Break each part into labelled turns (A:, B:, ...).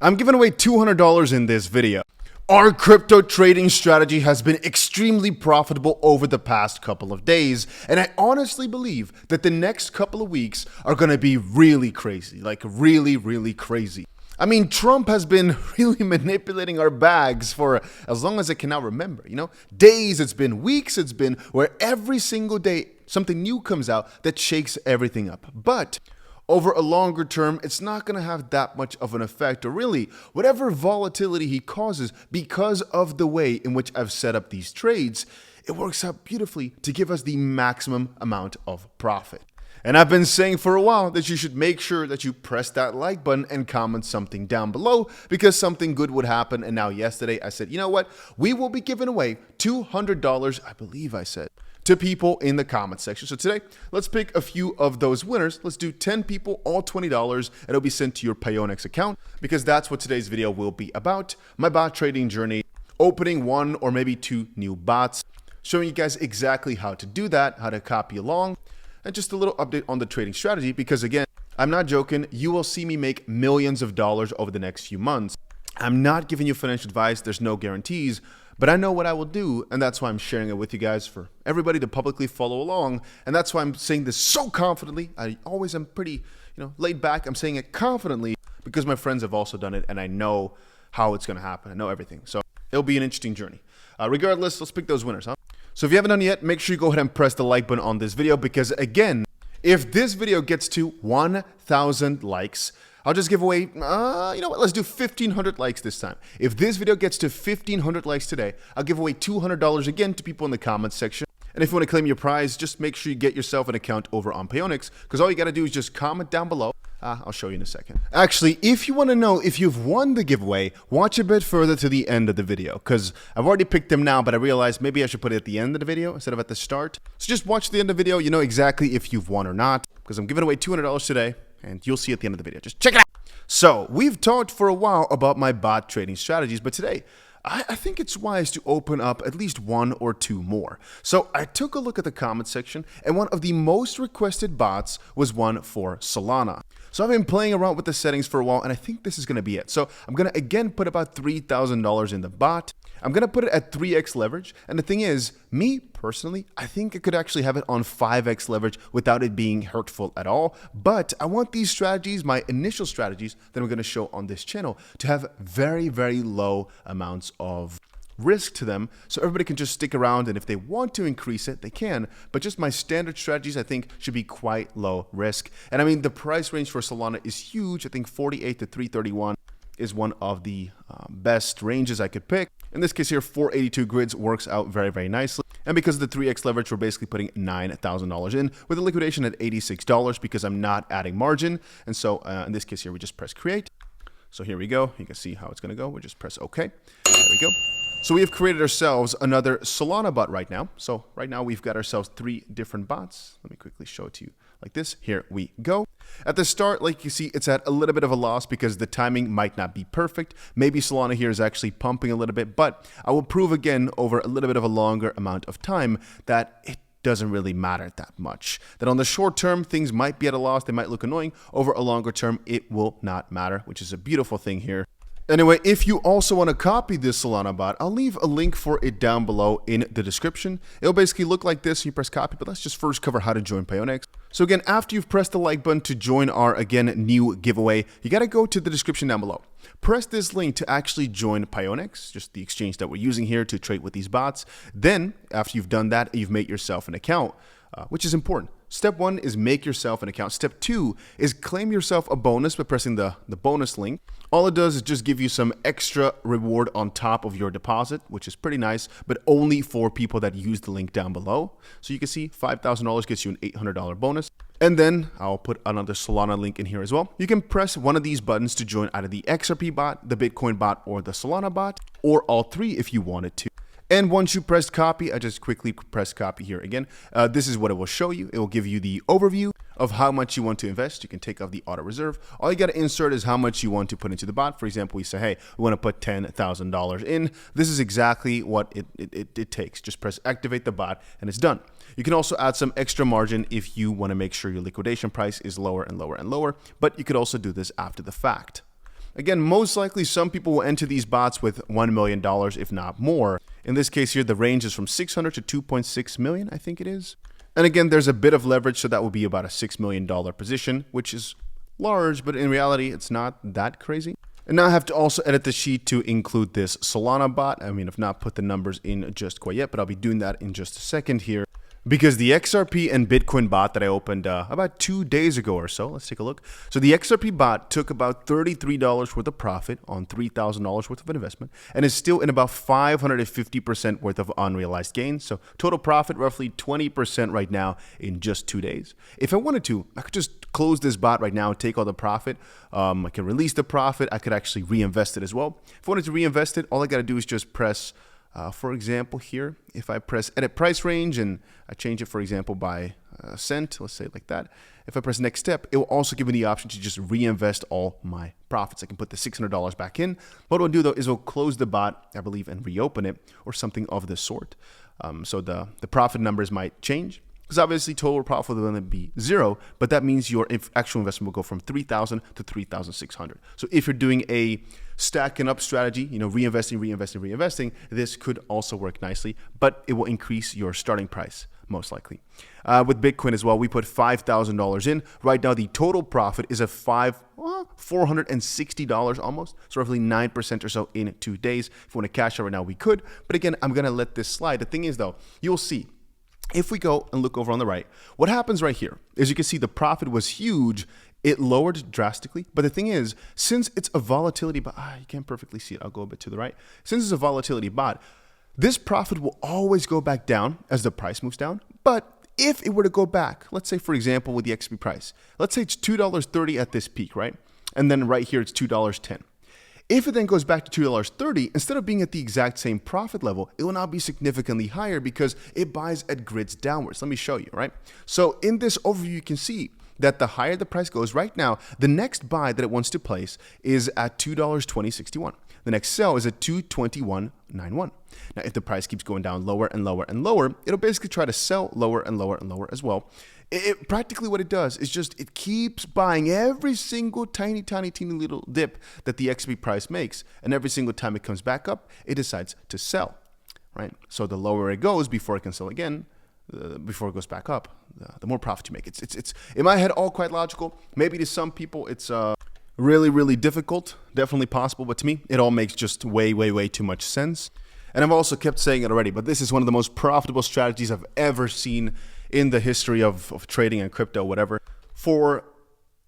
A: I'm giving away $200 in this video. Our crypto trading strategy has been extremely profitable over the past couple of days, and I honestly believe that the next couple of weeks are going to be really crazy, like really crazy. I mean, Trump has been really manipulating our bags for as long as I can now remember, days, it's been weeks, it's been where every single day something new comes out that shakes everything up. But over a longer term, it's not going to have that much of an effect, or really whatever volatility he causes because of the way in which I've set up these trades, it works out beautifully to give us the maximum amount of profit. And I've been saying for a while that you should make sure that you press that like button and comment something down below because something good would happen. And now yesterday I said, you know what? We will be giving away $200, I believe I said, to people in the comment section. So today, let's pick a few of those winners. Let's do 10 people, all $20, and it'll be sent to your Pionex account because that's what today's video will be about. My bot trading journey, opening 1 or maybe 2 new bots, showing you guys exactly how to do that, how to copy along, and just a little update on the trading strategy because again, I'm not joking, you will see me make millions of dollars over the next few months. I'm not giving you financial advice, there's no guarantees, but I know what I will do, and that's why I'm sharing it with you guys for everybody to publicly follow along. And that's why I'm saying this so confidently. I always am pretty, laid back. I'm saying it confidently because my friends have also done it, and I know how it's going to happen. I know everything. So it'll be an interesting journey. Regardless, let's pick those winners, huh? So if you haven't done it yet, make sure you go ahead and press the like button on this video because, again, if this video gets to 1,000 likes, I'll just give away, you know what, let's do 1,500 likes this time. If this video gets to 1,500 likes today, I'll give away $200 again to people in the comments section. And if you want to claim your prize, just make sure you get yourself an account over on Pionex because all you got to do is just comment down below. I'll show you in a second. Actually, if you want to know if you've won the giveaway, watch a bit further to the end of the video because I've already picked them now, but I realized maybe I should put it at the end of the video instead of at the start. So just watch the end of the video. You know exactly if you've won or not because I'm giving away $200 today. And you'll see at the end of the video. Just check it out. So we've talked for a while about my bot trading strategies, but today I think it's wise to open up at least 1 or 2 more. So I took a look at the comment section, and one of the most requested bots was one for Solana. So I've been playing around with the settings for a while, and I think this is going to be it. So I'm going to again put about $3,000 in the bot. I'm going to put it at 3x leverage. And the thing is, me personally, I think I could actually have it on 5x leverage without it being hurtful at all. But I want these strategies, my initial strategies that I'm going to show on this channel, to have very low amounts of risk to them so everybody can just stick around, and if they want to increase it they can, but just my standard strategies I think should be quite low risk. And I mean, the price range for Solana is huge. I think 48 to 331 is one of the best ranges I could pick. In this case here, 482 grids works out very nicely. And because of the 3x leverage, we're basically putting $9,000 in with a liquidation at $86 because I'm not adding margin. And so in this case here, we just press create. So here we go. You can see how it's going to go. We just press OK. There we go. So we have created ourselves another Solana bot right now. So right now we've got ourselves 3 different bots. Let me quickly show it to you like this. Here we go. At the start, like you see, it's at a little bit of a loss because the timing might not be perfect. Maybe Solana here is actually pumping a little bit, but I will prove again over a little bit of a longer amount of time that it doesn't really matter that much. That on the short term, things might be at a loss. They might look annoying. Over a longer term, it will not matter, which is a beautiful thing here. Anyway, if you also want to copy this Solana bot, I'll leave a link for it down below in the description. It'll basically look like this. You press copy, but let's just first cover how to join Pionex. So again, after you've pressed the like button to join our, again, new giveaway, you got to go to the description down below. Press this link to actually join Pionex, just the exchange that we're using here to trade with these bots. Then, after you've done that, you've made yourself an account, which is important. Step 1 is make yourself an account. Step 2 is claim yourself a bonus by pressing the bonus link. All it does is just give you some extra reward on top of your deposit, which is pretty nice, but only for people that use the link down below. So you can see $5,000 gets you an $800 bonus. And then I'll put another Solana link in here as well. You can press one of these buttons to join either the XRP bot, the Bitcoin bot, or the Solana bot, or all 3 if you wanted to. And once you press copy, I just quickly press copy here again. This is what it will show you. It will give you the overview of how much you want to invest. You can take off the auto reserve. All you got to insert is how much you want to put into the bot. For example, we say, hey, we want to put $10,000 in. This is exactly what it takes. Just press activate the bot and it's done. You can also add some extra margin if you want to make sure your liquidation price is lower and lower and lower, but you could also do this after the fact. Again, most likely some people will enter these bots with $1 million, if not more. In this case here, the range is from 600 to 2.6 million, I think it is. And again, there's a bit of leverage, so that would be about a $6 million position, which is large, but in reality, it's not that crazy. And now I have to also edit the sheet to include this Solana bot. I mean, I've not put the numbers in just quite yet, but I'll be doing that in just a second here. Because the XRP and Bitcoin bot that I opened about 2 days ago or so, let's take a look. So the XRP bot took about $33 worth of profit on $3,000 worth of an investment and is still in about 550% worth of unrealized gains. So total profit roughly 20% right now in just 2 days. If I wanted to, I could just close this bot right now and take all the profit. I can release the profit. I could actually reinvest it as well. If I wanted to reinvest it, all I got to do is just press for example, here, if I press edit price range and I change it, for example, by cent, let's say it like that. If I press next step, it will also give me the option to just reinvest all my profits. I can put the $600 back in. What it'll do though is it'll close the bot, I believe, and reopen it or something of the sort. So the profit numbers might change. Because obviously total profit will then be 0, but that means your actual investment will go from 3,000 to 3,600. So if you're doing a stacking up strategy, reinvesting, this could also work nicely, but it will increase your starting price most likely. With Bitcoin as well, we put $5,000 in. Right now, the total profit is at $460 almost, so roughly 9% or so in 2 days. If we want to cash out right now, we could, but again, I'm going to let this slide. The thing is though, you'll see, if we go and look over on the right, what happens right here is you can see the profit was huge. It lowered drastically. But the thing is, since it's a volatility bot, you can't perfectly see it. I'll go a bit to the right. Since it's a volatility bot, this profit will always go back down as the price moves down. But if it were to go back, let's say, for example, with the XP price, let's say it's $2.30 at this peak, right? And then right here, it's $2.10. If it then goes back to $2.30, instead of being at the exact same profit level, it will now be significantly higher because it buys at grids downwards. Let me show you, right? So in this overview, you can see that the higher the price goes right now, the next buy that it wants to place is at $2.2061. The next sell is at $2.2191. Now, if the price keeps going down lower and lower and lower, it'll basically try to sell lower and lower and lower as well. Practically what it does is just it keeps buying every single teeny little dip that the XP price makes, and every single time it comes back up, it decides to sell, right? So the lower it goes before it can sell again, before it goes back up, the more profit you make. It's in my head all quite logical. Maybe to some people it's really difficult, definitely possible, but to me it all makes just way too much sense. And I've also kept saying it already, but this is one of the most profitable strategies I've ever seen in the history of trading and crypto, whatever, for,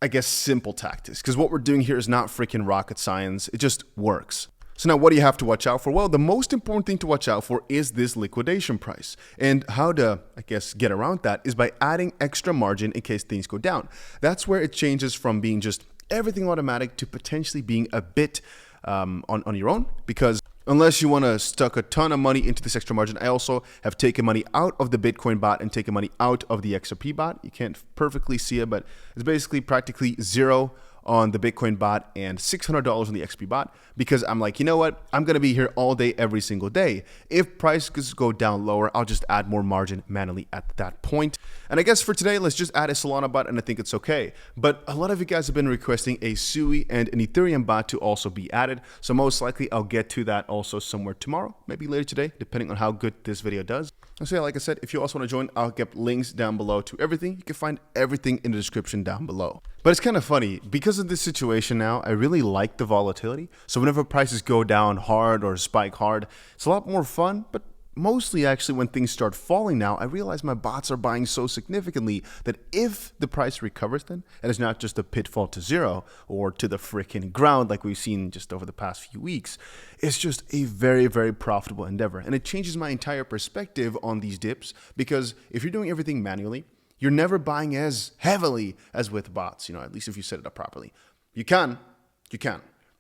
A: I guess, simple tactics. Because what we're doing here is not freaking rocket science. It just works. So now what do you have to watch out for? Well, the most important thing to watch out for is this liquidation price. And how to, I guess, get around that is by adding extra margin in case things go down. That's where it changes from being just everything automatic to potentially being a bit on your own, because unless you want to stuck a ton of money into this extra margin, I also have taken money out of the Bitcoin bot and taken money out of the XRP bot. You can't perfectly see it, but it's basically practically zero on the Bitcoin bot and $600 on the XP bot, because I'm like, you know what? I'm going to be here all day, every single day. If prices go down lower, I'll just add more margin manually at that point. And I guess for today, let's just add a Solana bot, and I think it's okay. But a lot of you guys have been requesting a SUI and an Ethereum bot to also be added. So most likely I'll get to that also somewhere tomorrow, maybe later today, depending on how good this video does. So yeah, like I said, if you also want to join, I'll get links down below to everything. You can find everything in the description down below. But it's kind of funny, because of this situation now, I really like the volatility. So whenever prices go down hard or spike hard, it's a lot more fun. But mostly actually when things start falling now, I realize my bots are buying so significantly that if the price recovers then, and it's not just a pitfall to zero or to the freaking ground like we've seen just over the past few weeks, it's just a very profitable endeavor. And it changes my entire perspective on these dips, because if you're doing everything manually, you're never buying as heavily as with bots, at least if you set it up properly. You can.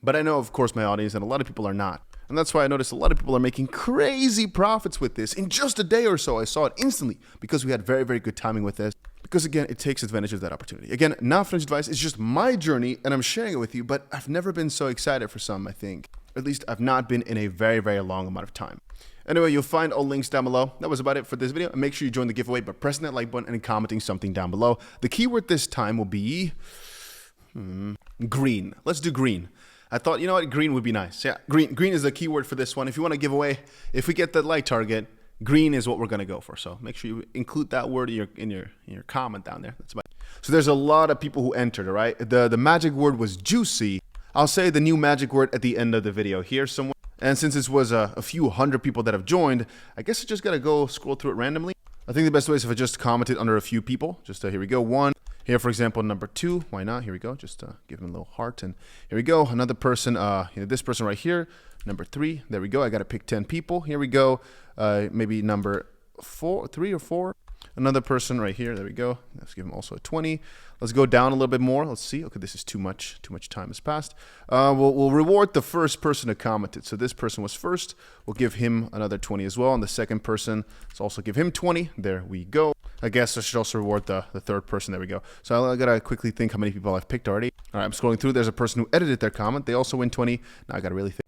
A: But I know, of course, my audience, and a lot of people are not. And that's why I noticed a lot of people are making crazy profits with this. In just a day or so, I saw it instantly, because we had very good timing with this. Because again, it takes advantage of that opportunity. Again, not financial advice, it's just my journey, and I'm sharing it with you, but I've never been so excited for some, I think. At least I've not been in a very long amount of time. Anyway, you'll find all links down below. That was about it for this video. And make sure you join the giveaway by pressing that like button and commenting something down below. The keyword this time will be green. Let's do green. I thought, you know what, green would be nice. Yeah, green is the keyword for this one. If you want to give away, if we get the light target, green is what we're going to go for. So make sure you include that word in your comment down there. That's about it. So there's a lot of people who entered, all right? The magic word was juicy. I'll say the new magic word at the end of the video here somewhere. And since this was a few hundred people that have joined, I guess I just got to go scroll through it randomly. I think the best way is if I just commented under a few people. Just here we go. One. Here, for example, number 2. Why not? Here we go. Just give him a little heart. And here we go. Another person, this person right here. Number 3. There we go. I got to pick 10 people. Here we go. Maybe number 3 or 4. Another person right here. There we go. Let's give him also a 20. Let's go down a little bit more. Let's see. Okay, this is too much. Too much time has passed. We'll reward the first person who commented. So this person was first. We'll give him another 20 as well. And the second person, let's also give him 20. There we go. I guess I should also reward the third person. There we go. So I gotta quickly think how many people I've picked already. All right, I'm scrolling through. There's a person who edited their comment. They also win 20. Now I gotta really think.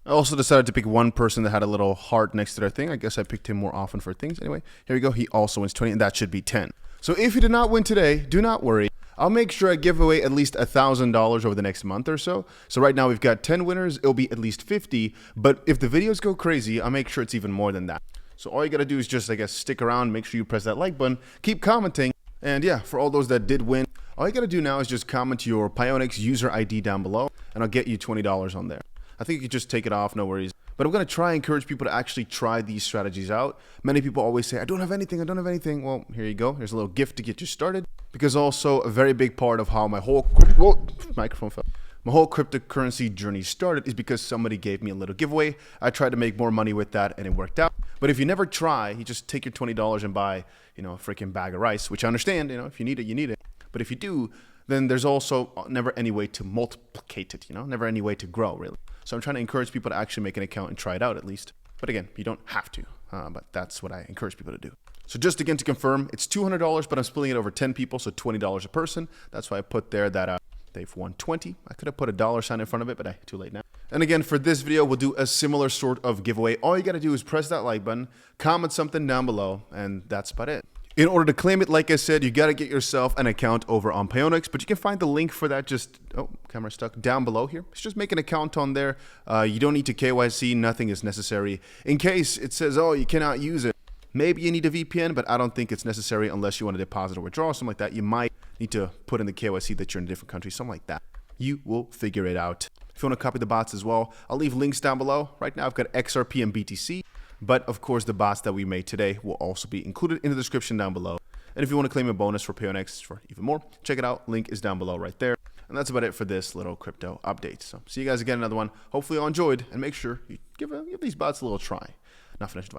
A: I also decided to pick one person that had a little heart next to their thing. I guess I picked him more often for things. Anyway, here we go. He also wins 20, and that should be 10. So if you did not win today, do not worry. I'll make sure I give away at least $1,000 over the next month or so. So right now we've got 10 winners. It'll be at least 50. But if the videos go crazy, I'll make sure it's even more than that. So all you got to do is just, I guess, stick around, make sure you press that like button, keep commenting. And yeah, for all those that did win, all you got to do now is just comment your Pionex user ID down below, and I'll get you $20 on there. I think you could just take it off, no worries. But I'm going to try and encourage people to actually try these strategies out. Many people always say, I don't have anything, I don't have anything. Well, here you go. Here's a little gift to get you started. Because also a very big part of how my whole cryptocurrency journey started is because somebody gave me a little giveaway. I tried to make more money with that and it worked out. But if you never try, you just take your $20 and buy, a freaking bag of rice, which I understand, if you need it, you need it. But if you do, then there's also never any way to multiplicate it, never any way to grow, really. So I'm trying to encourage people to actually make an account and try it out at least. But again, you don't have to, but that's what I encourage people to do. So just again to confirm, it's $200, but I'm splitting it over 10 people, so $20 a person. That's why I put there that they've won 20. I could have put a dollar sign in front of it, but too late now. And again, for this video, we'll do a similar sort of giveaway. All you got to do is press that like button, comment something down below, and that's about it. In order to claim it, like I said, you got to get yourself an account over on Pionex, but you can find the link for that just, camera stuck, down below here. It's just make an account on there. You don't need to KYC, nothing is necessary. In case it says, you cannot use it, maybe you need a VPN, but I don't think it's necessary unless you want to deposit or withdraw, something like that. You might need to put in the KYC that you're in a different country, something like that. You will figure it out. If you want to copy the bots as well, I'll leave links down below. Right now I've got XRP and BTC. But of course, the bots that we made today will also be included in the description down below. And if you want to claim a bonus for Pionex for even more, check it out. Link is down below right there. And that's about it for this little crypto update. So see you guys again in another one. Hopefully you all enjoyed, and make sure you give these bots a little try. Not finished.